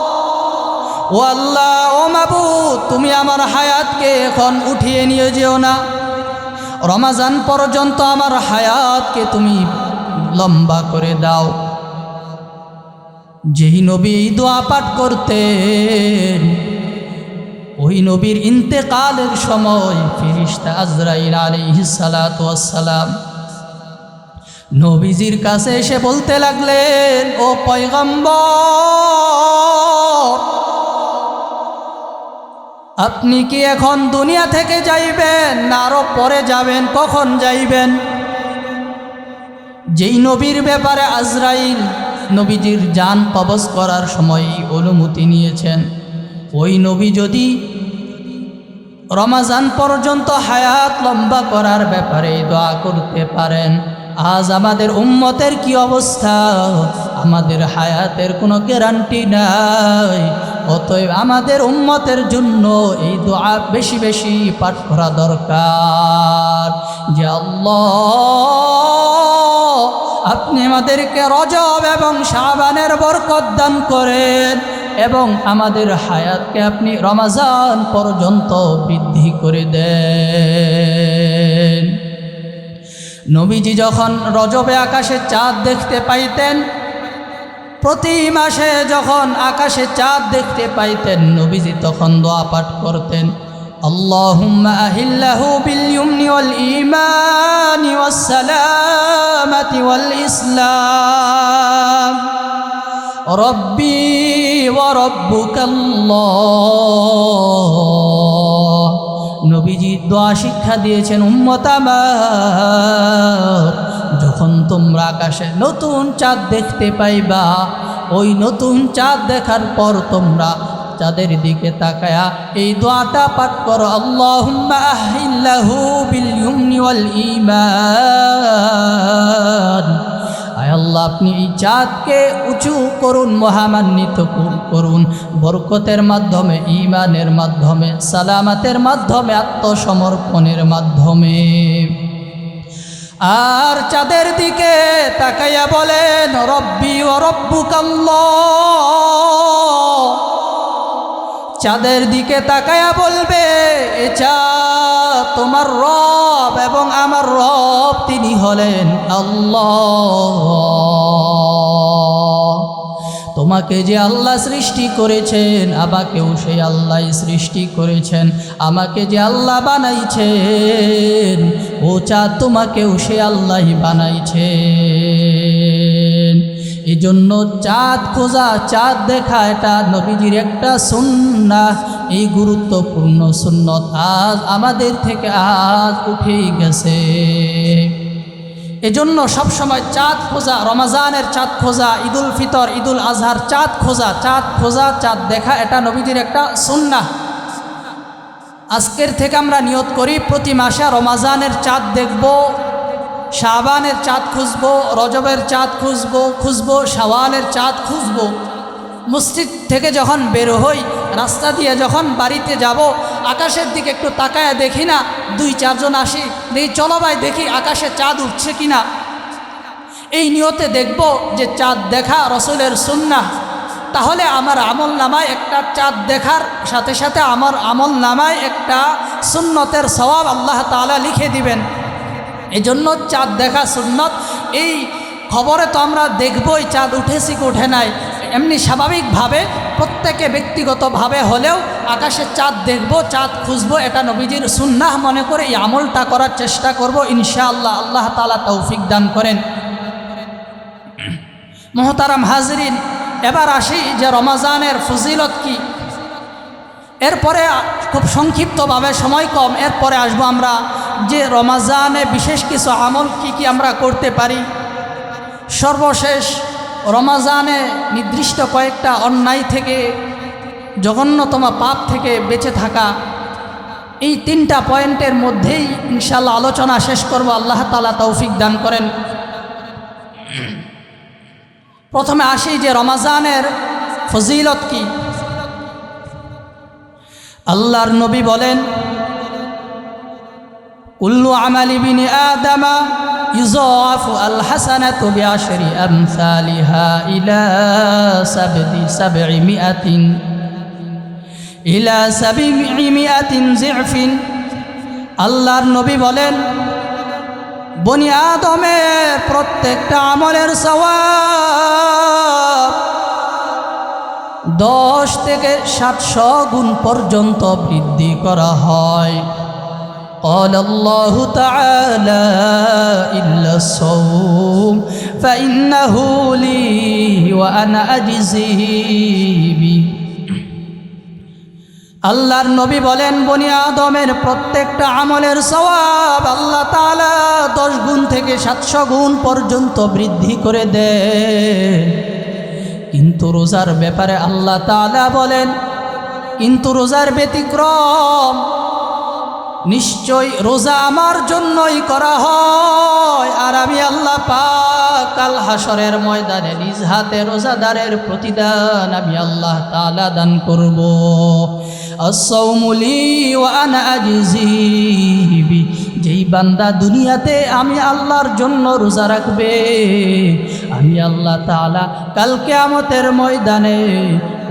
ও আল্লাহ, ও মাবুদ, তুমি আমার হায়াতকে এখন উঠিয়ে নিয়ে যেও না, রমজান পর্যন্ত আমার হায়াতকে তুমি লম্বা করে দাও। যেই নবী দোয়া পাঠ করতেন ওই নবীর ইন্তেকালের সময় ফেরেশতা আজরাইল আলাইহিস সালাতু ওয়াস সালাম নবীজির কাছে এসে বলতে লাগলেন, ও পয়গম্বর, আপনি কি এখন দুনিয়া থেকে যাইবেন না আরো পরে যাবেন, কখন যাইবেন? যেই নবীর ব্যাপারে আজরাইল নবীজির জান কবজ করার সময় অনুমতি নিয়েছেন, ওই নবী যদি রমজান পর্যন্ত হায়াত লম্বা করার ব্যাপারে দোয়া করতে পারেন, আজ আমাদের উম্মতের কি অবস্থা? আমাদের হায়াতের কোনো গ্যারান্টি নাই। অতএব আমাদের উম্মতের জন্য এই দোয়া বেশি বেশি পাঠ করা দরকার যে আল্লাহ আপনি আমাদেরকে রজব এবং শাবানের বরকত দান করেন এবং আমাদের হায়াতকে আপনি রমজান পর্যন্ত বৃদ্ধি করে দেন। নবীজি যখন রজবে আকাশে চাঁদ দেখতে পাইতেন, প্রতি মাসে যখন আকাশে চাঁদ দেখতে পাইতেন, নবীজি তখন দোয়া পাঠ করতেন, আল্লাহুম্মা আহিল্লাহু বিল ইয়ুমনি ওয়াল ঈমানি ওয়াস সালামাতি ওয়াল ইসলাম রব্বি ওয়া রব্বুকাল্লাহ। নবীজি দোয়া শিক্ষা দিয়েছেন, উম্মত আমার যখন তোমরা আকাশে নতুন চাঁদ দেখতে পাইবা, ওই নতুন চাঁদ দেখার পর তোমরা চাঁদের দিকে তাকায়া এই দোয়াটা পাঠ করো, আল্লাহুম্মা আহিল্লাহু বিল ইউমনি ওয়াল ঈমান। আয় আল্লাহ, আপনি এই চাঁদকে উঁচু করুন, মহামান্বিত করুন, বরকতের মাধ্যমে, ঈমানের মাধ্যমে, সালামাতের মাধ্যমে, আত্মসমর্পণের মাধ্যমে। আর চাঁদের দিকে তাকাইয়া বলেন, রব্বি ওয়া রব্বুকাল্লাহ। চাঁদের দিকে তাকাইয়া বলবে, এ চাঁদ তোমার রব এবং আমার রব তিনি হলেন আল্লাহ। তোমাকে যে আল্লাহ সৃষ্টি করেছেন, আমাকেও সেই আল্লাহ সৃষ্টি করেছেন। আমাকে যে আল্লাহ বানাইছেন, ও চাঁদ তোমাকেও সে আল্লাহ বানাইছেন। এই জন্য চাঁদ খোঁজা, চাঁদ দেখা এটা নবীজির একটা সুন্নাহ। এই গুরুত্বপূর্ণ সুন্নত আজ আমাদের থেকে আজ উঠে গেছে। এজন্য সবসময় চাঁদ খোঁজা, রমজানের চাঁদ খোঁজা, ঈদুল ফিতর, ঈদুল আজহার চাঁদ খোঁজা, চাঁদ দেখা এটা নবীজির একটা সুন্নাহ। আজকের থেকে আমরা নিয়ত করি প্রতি মাসে রমজানের চাঁদ দেখব, শাবানের চাঁদ খুঁজবো, রজবের চাঁদ খুঁজবো, শাওয়ালের চাঁদ খুঁজবো। মসজিদ থেকে যখন বের হই, রাস্তা দিয়ে যখন বাড়িতে যাব, আকাশের দিকে একটু তাকায় দেখি না, 2-4 জন আসি, দেখি চলো ভাই দেখি আকাশে চাঁদ উঠছে কিনা। এই নিয়তে দেখব যে চাঁদ দেখা রসুলের সুন্নাহ। তাহলে আমার আমল নামায় একটা চাঁদ দেখার সাথে সাথে আমার আমল নামায় একটা সুন্নতের সওয়াব আল্লাহ তাআলা লিখে দিবেন। এই জন্য চাঁদ দেখা সুন্নত। এই খবরে তো আমরা দেখবই চাঁদ উঠেছি কি উঠে নাই, এমনি স্বাভাবিকভাবে প্রত্যেকে ব্যক্তিগতভাবে হলেও আকাশে চাঁদ দেখব, চাঁদ খুঁজবো, এটা নবীজির সুন্নাহ মনে করে এই আমলটা করার চেষ্টা করব ইনশাআল্লাহ। আল্লাহ তাআলা তৌফিক দান করেন। মুহতারাম হাজরিন, এবার আসি যে রমজানের ফজিলত কি। এরপরে খুব সংক্ষিপ্তভাবে, সময় কম, এরপরে আসবো আমরা যে রমজানে বিশেষ কিছু আমল কি আমরা করতে পারি। সর্বশেষ রমজানে নির্দিষ্ট কয়েকটা অন্যায় থেকে, জঘন্যতম পাপ থেকে বেঁচে থাকা, এই 3টা পয়েন্টের মধ্যেই ইনশাআল্লাহ আলোচনা শেষ করব। আল্লাহ তাআলা তৌফিক দান করেন। প্রথমে আসি যে রমজানের ফজিলত কি। আল্লাহর নবী বলেন, কুল্লু আমালি বিনি আদামা ইউযাফু আল হাসানাতু বিআশরি আমসালিহা ইলা 700 জিফিন। আল্লাহর নবী বলেন, বনি আদমের প্রত্যেকটা আমলের সওয়াব 10 থেকে 700 গুণ পর্যন্ত বৃদ্ধি করা হয়। قال الله تعالى إلا الصوم فإنه لي وأنا أجزي به। আল্লাহর নবী বলেন, বনি আদমের প্রত্যেকটা আমলের সওয়াব আল্লাহ তাআলা 10 গুণ থেকে 700 গুণ পর্যন্ত বৃদ্ধি করে দেন। কিন্তু রোজার ব্যাপারে আল্লাহ তাআলা বলেন, কিন্তু রোজার ব্যতিক্রম, নিশ্চয় রোজা আমার জন্যই করা হয়, আর আমি আল্লাহ পাক কাল হাসরের ময়দানে নিজ হাতে রোজাদারের প্রতিদান আমি আল্লাহ তাআলা দান করব। আস-সাওমু লি ওয়া আনা আজজি বি। যেই বান্দা দুনিয়াতে আমি আল্লাহর জন্য রোজা রাখবে, আমি আল্লাহ তাআলা কাল কিয়ামতের ময়দানে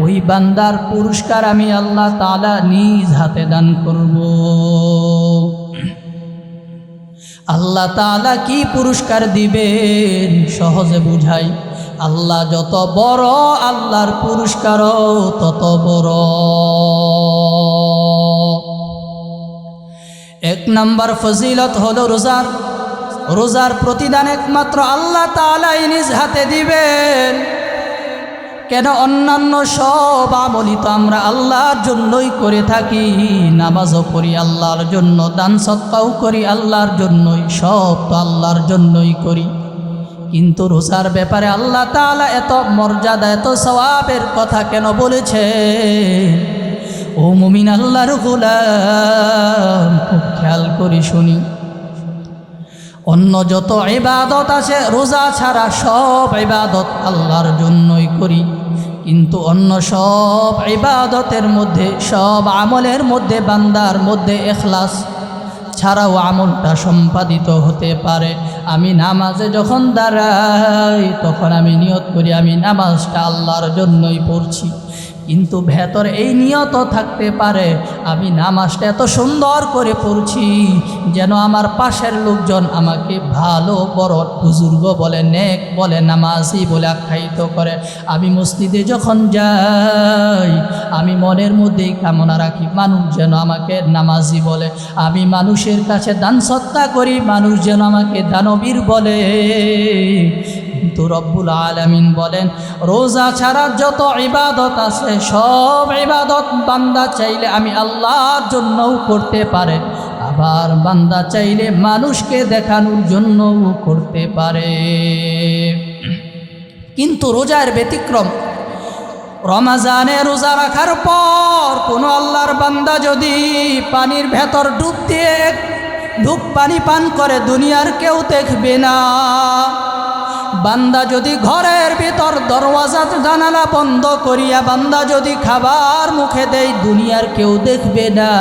ওই বান্দার পুরস্কার আমি আল্লাহ তাআলা নিজ হাতে দান করব। আল্লাহ তাআলা কি পুরস্কার দিবেন সহজে বুঝাই। আল্লাহ যত বড়, আল্লাহর পুরস্কারও তত বড়। 1 নম্বর ফজিলত হলো রোজার প্রতিদান একমাত্র আল্লাহ তাআলাই নিজ হাতে দিবেন। কেন অন্যান্য সব আমলই তো আমরা আল্লাহর জন্যই করে থাকি, নামাজও পড়ি আল্লাহর জন্য, দান সদকাও করি আল্লাহর জন্যই, সব তো আল্লাহর জন্যই করি। কিন্তু রোজার ব্যাপারে আল্লাহ তাআলা এত মর্যাদা, এত সওয়াবের কথা কেন বলেছে? ও মুমিন আল্লাহর গোলাম, খুব খেয়াল করি শুনি। অন্য যত ইবাদত আছে রোজা ছাড়া সব ইবাদত আল্লাহর জন্যই করি, কিন্তু অন্য সব ইবাদতের মধ্যে, সব আমলের মধ্যে, বান্দার মধ্যে ইখলাস ছাড়াও আমলটা সম্পাদিত হতে পারে। আমি নামাজে যখন দাঁড়াই তখন আমি নিয়ত করি আমি নামাজটা আল্লাহর জন্যই পড়ছি, কিন্তু ভেতরে এই নিয়ত থাকতে পারে আমি নামাজটা এত সুন্দর করে পড়ছি যেন আমার পাশের লোকজন আমাকে ভালো বড় বুজুর্গ বলে, নেক বলে, নামাজি বলে আখ্যায়িত করে। আমি মসজিদে যখন যাই আমি মনের মধ্যেই কামনা রাখি মানুষ যেন আমাকে নামাজি বলে। আমি মানুষের কাছে দান সদকা করি মানুষ যেন আমাকে দানবীর বলে। কিন্তু রব্বুল আলামিন বলেন রোজা ছাড়া যত ইবাদত আছে সব ইবাদত বান্দা চাইলে আমি আল্লাহর জন্যও করতে পারে, আবার বান্দা চাইলে মানুষকে দেখানোর জন্যও করতে পারে। কিন্তু রোজার ব্যতিক্রম, রমজানে রোজা রাখার পর কোনো আল্লাহর বান্দা যদি পানির ভেতর ডুব দিয়ে ডুব পানি পান করে দুনিয়ার কেউ দেখবে না। বান্দা যদি ঘরের ভিতর দরওয়াজা জানালা বন্ধ করিয়া বান্দা যদি খাবার মুখে দেয় দুনিয়ার কেউ দেখবে না।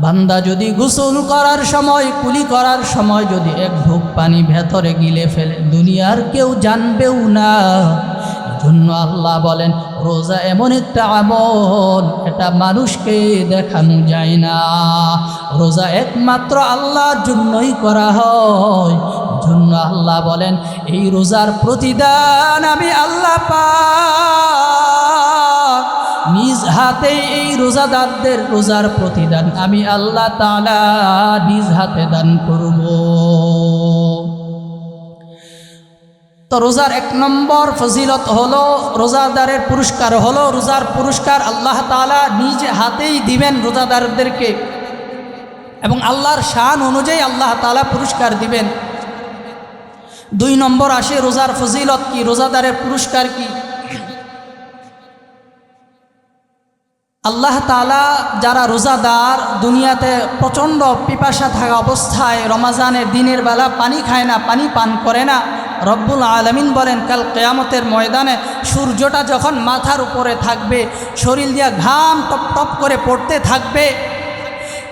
বান্দা যদি গোসল করার সময়, কুলি করার সময় যদি এক ঢোক পানি ভেতরে গিলে ফেলে দুনিয়ার কেউ জানবেও না। এজন্য আল্লাহ বলেন রোজা এমন একটা আমল, এটা মানুষকে দেখানো যায় না, রোজা একমাত্র আল্লাহর জন্যই করা হয়। জন্য আল্লাহ বলেন এই রোজার প্রতিদান আমি আল্লাহ পাক নিজ হাতে, এই রোজাদারদের রোজার প্রতিদান আমি আল্লাহ তাআলা নিজ হাতে দান করব। তো রোজার এক নম্বর ফজিলত হলো, রোজাদারের পুরস্কার হলো, রোজার পুরস্কার আল্লাহ তাআলা নিজ হাতেই দিবেন রোজাদারদেরকে, এবং আল্লাহর শান অনুযায়ী আল্লাহ তাআলা পুরস্কার দিবেন। 2 নম্বর আসে রোজার ফজিলত কি, রোজাদারের পুরস্কার কি। আল্লাহ তাআলা যারা রোজাদার দুনিয়াতে প্রচণ্ড পিপাসা থাকা অবস্থায় রমজানের দিনের বেলা পানি খায় না, পানি পান করে না, রব্বুল আলামিন বলেন কাল কিয়ামতের ময়দানে সূর্যটা যখন মাথার উপরে থাকবে, শরীর দিয়া ঘাম টপ টপ করে পড়তে থাকবে,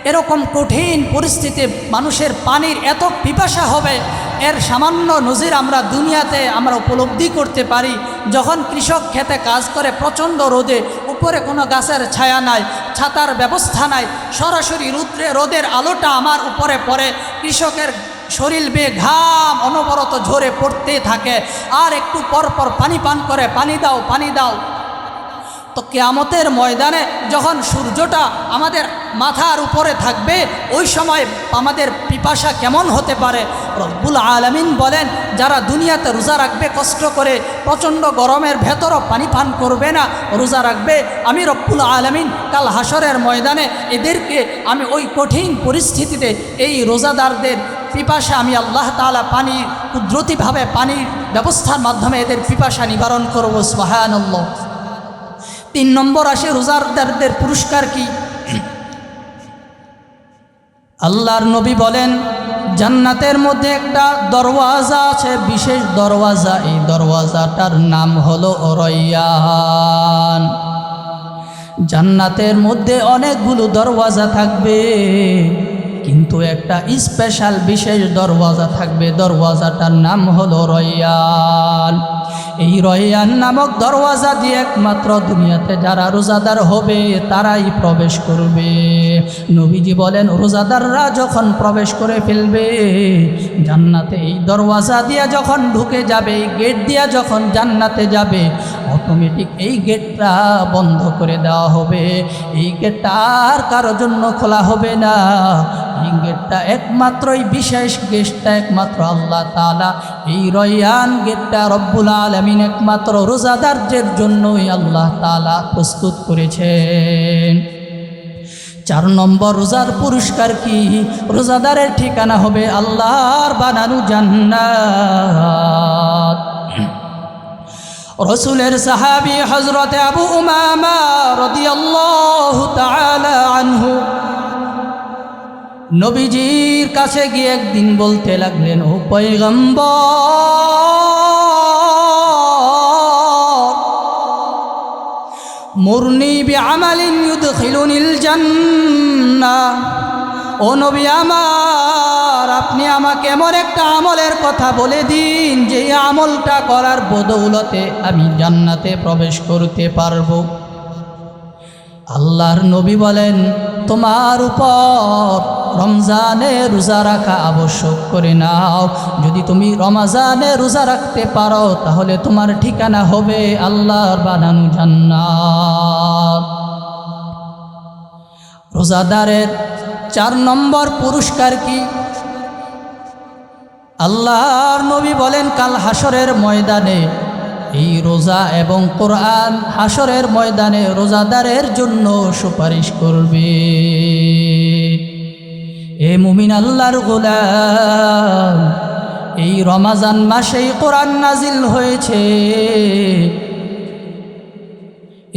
এরকম কঠিন পরিস্থিতি মানুষের পানির এত পিপাসা হবে, এর সামান্য নজির আমরা দুনিয়াতে আমরা উপলব্ধি করতে পারি। যখন কৃষক খেতে কাজ করে প্রচণ্ড রোদে, উপরে কোনো গাছের ছায়া নাই, ছাতার ব্যবস্থা নাই, সরাসরি রোদের আলোটা আমার উপরে পড়ে, কৃষকের শরীর বেয়ে ঘাম অনবরত ঝরে পড়তে থাকে, আর একটু পর পর পানি পান করে, পানি দাও পানি দাও। তো কিয়ামতের ময়দানে যখন সূর্যটা আমাদের মাথার উপরে থাকবে ওই সময় আমাদের পিপাসা কেমন হতে পারে। রব্বুল আলামিন বলেন যারা দুনিয়াতে রোজা রাখবে কষ্ট করে, প্রচণ্ড গরমের ভেতরও পানি পান করবে না, রোজা রাখবে, আমি রব্বুল আলামিন কাল হাসরের ময়দানে এদেরকে আমি ওই কঠিন পরিস্থিতিতে এই রোজাদারদের পিপাসা আমি আল্লাহ তাআলা পানি কুদরতিভাবে পানির ব্যবস্থার মাধ্যমে এদের পিপাসা নিবারণ করব। সুবহানাল্লাহ। 3 নম্বর আসে রোজাদারদের পুরস্কার কি। আল্লাহর নবী বলেন জান্নাতের মধ্যে একটা দরওয়াজা আছে, বিশেষ দরওয়াজা, এই দরওয়াজাটার নাম হলো রায়্যান। জান্নাতের মধ্যে অনেকগুলো দরওয়াজা থাকবে, কিন্তু একটা স্পেশাল বিশেষ দরওয়াজা থাকবে, দরওয়াজাটার নাম হলো রায়্যান। এই রায়্যান নামক দরওয়াজা দিয়ে একমাত্র দুনিয়াতে যারা রোজাদার হবে তারাই প্রবেশ করবে। নবীজি বলেন রোজাদাররা যখন প্রবেশ করে ফেলবে জান্নাতে, এই দরওয়াজা দিয়ে যখন ঢুকে যাবে, এই গেট দিয়ে যখন জান্নাতে যাবে, অটোমেটিক এই গেটটা বন্ধ করে দেওয়া হবে। এই গেটটা আর কারোর জন্য খোলা হবে না। এই গেটটা একমাত্রই বিশেষ গেটটা একমাত্র আল্লাহ তাআলা, এই রয়্যান গেটটা রব্বুল আলামিন একমাত্র রোজাদারদের জন্যই আল্লাহ তাআলা প্রস্তুত করেছেন। 4 নম্বর রোজার পুরস্কার কি? রোজাদারের ঠিকানা হবে আল্লাহর বানানো জান্নাত। রসুলের সাহাবী হযরত আবু উমামা রাদিয়াল্লাহু তাআলা আনহু নবীজির কাছে গিয়ে একদিন বলতে লাগলেন, ও পয়গম্বর, মুরনি বিআমালিন ইউদখিলুনিল জান্নাহ। ও নবী আমার, আপনি আমাকে এমন একটা আমলের কথা বলে দিন যে আমলটা করার বদৌলতে আমি জান্নাতে প্রবেশ করতে পারবো। আল্লাহর নবী বলেন, তোমার উপর রমজানে রোজা রাখা আবশ্যক করে নাও। যদি তুমি রমজানে রোজা রাখতে পারো তাহলে তোমার ঠিকানা হবে আল্লাহর বানানো জান্নাত। রোজাদারের 4 নম্বর পুরস্কার কি? আল্লাহর নবী বলেন, কাল হাসরের ময়দানে এই রোজা এবং কোরআন হাসরের ময়দানে রোজাদারের জন্য সুপারিশ করবে। এ মুমিন আল্লাহর গোলাম, এই রমজান মাসেই কোরআন নাজিল হয়েছে।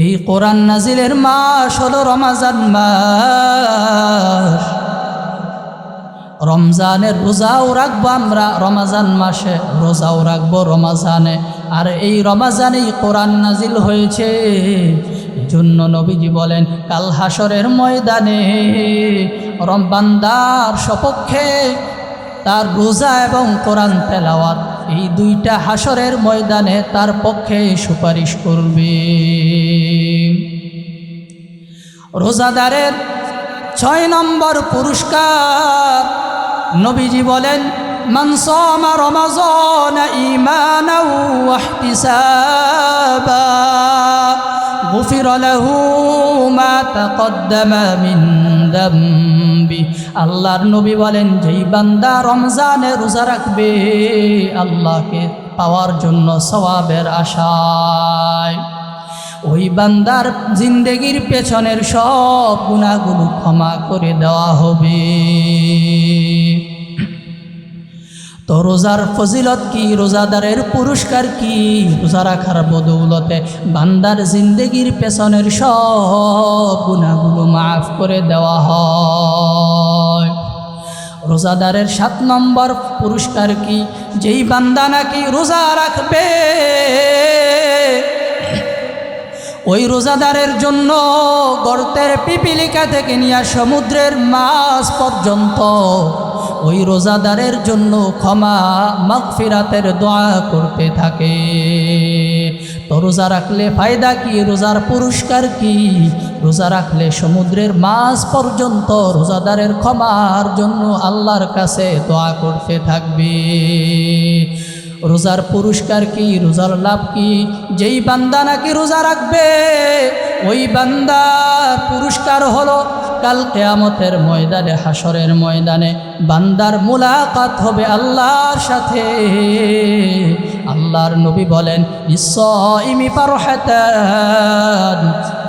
এই কোরআন নাজিলের মাস হলো রমজান মাস। রমজানের রোজাও রাখবো আমরা রমজান মাসে, রোজাও রাখবো রমজানে। আর এই রমজানেই কোরআন নাজিল হয়েছে। জন্য নবীজি বলেন, কাল হাসরের ময়দানে বান্দার সপক্ষে তার রোজা এবং কোরআন তেলাওয়াত এই দুইটা হাসরের ময়দানে তার পক্ষে সুপারিশ করবে। রোজাদারের 6 নম্বর পুরস্কার, নবীজি বলেন, মান সামা রমাযান ঈমানাও ওয়া ইহতিসাবা গুফিরা লাহু মা তাকদ্দামা মিন যামবি। আল্লাহর নবী বলেন, যেই বান্দা রমজানে রোজা রাখবে আল্লাহকে পাওয়ার জন্য সওয়াবের আশায়, ওই বান্দার জিন্দেগির পেছনের সব গুনাহগুলো ক্ষমা করে দেওয়া হবে। তো রোজার ফজিলত কি? রোজাদারের পুরস্কার কি? রোজা রাখার বদৌলতে বান্দার জিন্দেগির পেছনের সব গুনাহগুলো মাফ করে দেওয়া হয়। রোজাদারের 7 নম্বর পুরস্কার কি? যেই বান্দা নাকি রোজা রাখবে ওই রোজাদারের জন্য গর্তের পিপিলিকা থেকে নিয়ে সমুদ্রের মাছ পর্যন্ত ওই রোজাদারের জন্য ক্ষমা মাগফিরাতের দোয়া করতে থাকে। তো রোজা রাখলে ফায়দা কি? রোজার পুরস্কার কি? রোজা রাখলে সমুদ্রের মাছ পর্যন্ত রোজাদারের ক্ষমার জন্য আল্লাহর কাছে দোয়া করতে থাকবে। রোজার পুরস্কার কি? রোজার লাভ কি? যেই বান্দা নাকি রোজা রাখবে ওই বান্দার পুরস্কার হলো কাল কিয়ামতের ময়দানে, হাসরের ময়দানে বান্দার মুলাকাত হবে আল্লাহর সাথে। আল্লাহর নবী বলেন, লিস-সাইমি ফারহাতান,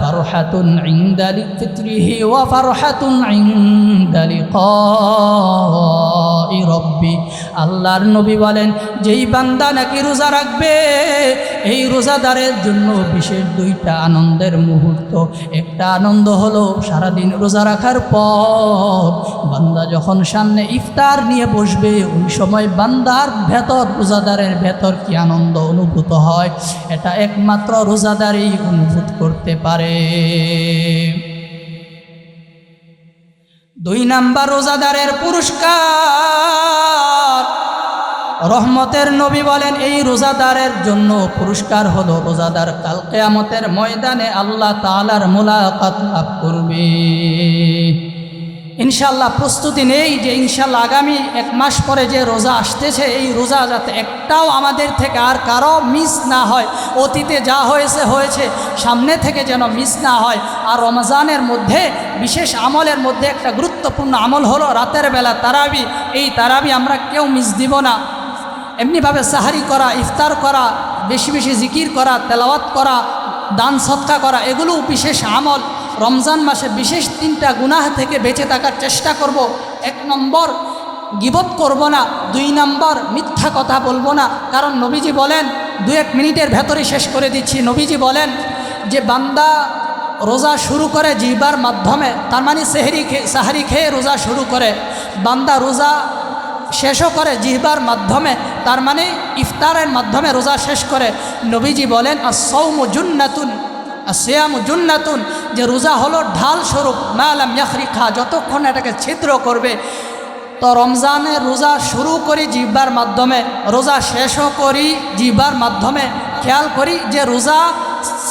ফারহাতুন ইনদা ফিত্রিহি ওয়া ফারহাতুন ইনদা লিকাই রাব্বি। আল্লাহর নবী বলেন, যেই বান্দা নাকি রোজা রাখবে এই রোজাদারের জন্য বিশেষ 2টা আনন্দের মুহূর্ত। একটা আনন্দ হলো সারাদিন রোজা রাখার পর বান্দা যখন সামনে ইফতার নিয়ে বসবে ওই সময় বান্দার ভেতর, রোজাদারের ভেতর কি আনন্দ অনুভূত হয় এটা একমাত্র রোজাদারই অনুভূত করতে পারে। 2 নাম্বার রোজাদারের পুরস্কার, রহমতের নবী বলেন, এই রোজাদারের জন্য পুরস্কার হলো রোজাদার কাল কিয়ামতের ময়দানে আল্লাহ তাআলার মুলাকাত লাভ করবে। ইনশাল্লাহ প্রস্তুতি নেই যে ইনশাল্লাহ আগামী 1 মাস পরে যে রোজা আসতেছে এই রোজা যাতে একটাও আমাদের থেকে আর কারো মিস না হয়। অতীতে যা হয়েছে হয়েছে, সামনে থেকে যেন মিস না হয়। আর রমজানের মধ্যে বিশেষ আমলের মধ্যে একটা গুরুত্বপূর্ণ আমল হলো রাতের বেলা তারাবি। এই তারাবি আমরা কেউ মিস দিব না। এমনিভাবে সাহারি করা, ইফতার করা, বেশি বেশি জিকির করা, তেলাওয়াত করা, দান সদকা করা, এগুলো বিশেষ আমল। রমজান মাসে বিশেষ 3টা গুনাহ থেকে বেঁচে থাকার চেষ্টা করব। 1 নম্বর গীবত করব না, 2 নম্বর মিথ্যা কথা বলবো না। কারণ নবীজি বলেন, 2-1 মিনিটের ভেতরে শেষ করে দিচ্ছি, নবীজি বলেন যে বান্দা রোজা শুরু করে জিহ্বার মাধ্যমে, তার মানে সাহারি খেয়ে রোজা শুরু করে, বান্দা রোজা শেষও করে জিহ্বার মাধ্যমে, তার মানে ইফতারের মাধ্যমে রোজা শেষ করে। নবীজি বলেন as-সাওমু জুন্নাতুন as-সিয়ামু জুন্নাতুন, যে রোজা হলো ঢাল স্বরূপ, মা লাম ইয়াখরিখা, যতক্ষণ এটাকে ছিদ্র করবে। তো রমজানের রোজা শুরু করি জিহ্বার মাধ্যমে, রোজা শেষও করি জিহ্বার মাধ্যমে। খেয়াল করি যে রোজা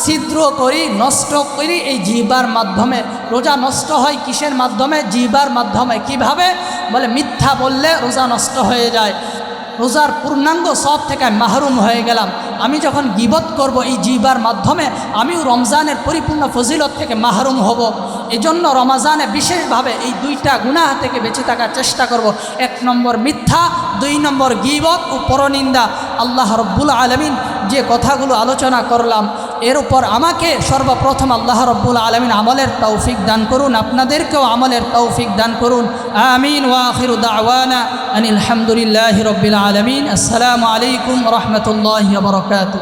ছিদ্র করি, নষ্ট করি এই জিহ্বার মাধ্যমে। রোজা নষ্ট হয় কিসের মাধ্যমে? জিহ্বার মাধ্যমে। কিভাবে? বলে মিথ্যা বললে রোজা নষ্ট হয়ে যায়, রোজার পূর্ণাঙ্গ সব থেকে মাহরুম হয়ে গেলাম। আমি যখন গীবত করব এই জিহ্বার মাধ্যমে, আমিও রমজানের পরিপূর্ণ ফজিলত থেকে মাহরুম হব। এজন্য রমজানে বিশেষভাবে এই 2টা গুনাহ থেকে বেঁচে থাকার চেষ্টা করব। 1 নম্বর মিথ্যা, 2 নম্বর গীবত ও পরনিন্দা। আল্লাহ রব্বুল আলামিন যে কথাগুলো আলোচনা করলাম, এর উপর আমাকে সর্বপ্রথম আল্লাহ রব্বুল আলামিন আমলের তৌফিক দান করুন, আপনাদেরকেও আমলের তৌফিক দান করুন। আমিন। ওয়া আখিরু দাওয়ানা আনিল হামদুলিল্লাহি রাব্বিল আলামিন। আসসালামু আলাইকুম ওয়া রাহমাতুল্লাহি ওয়া বারাকাতুহু।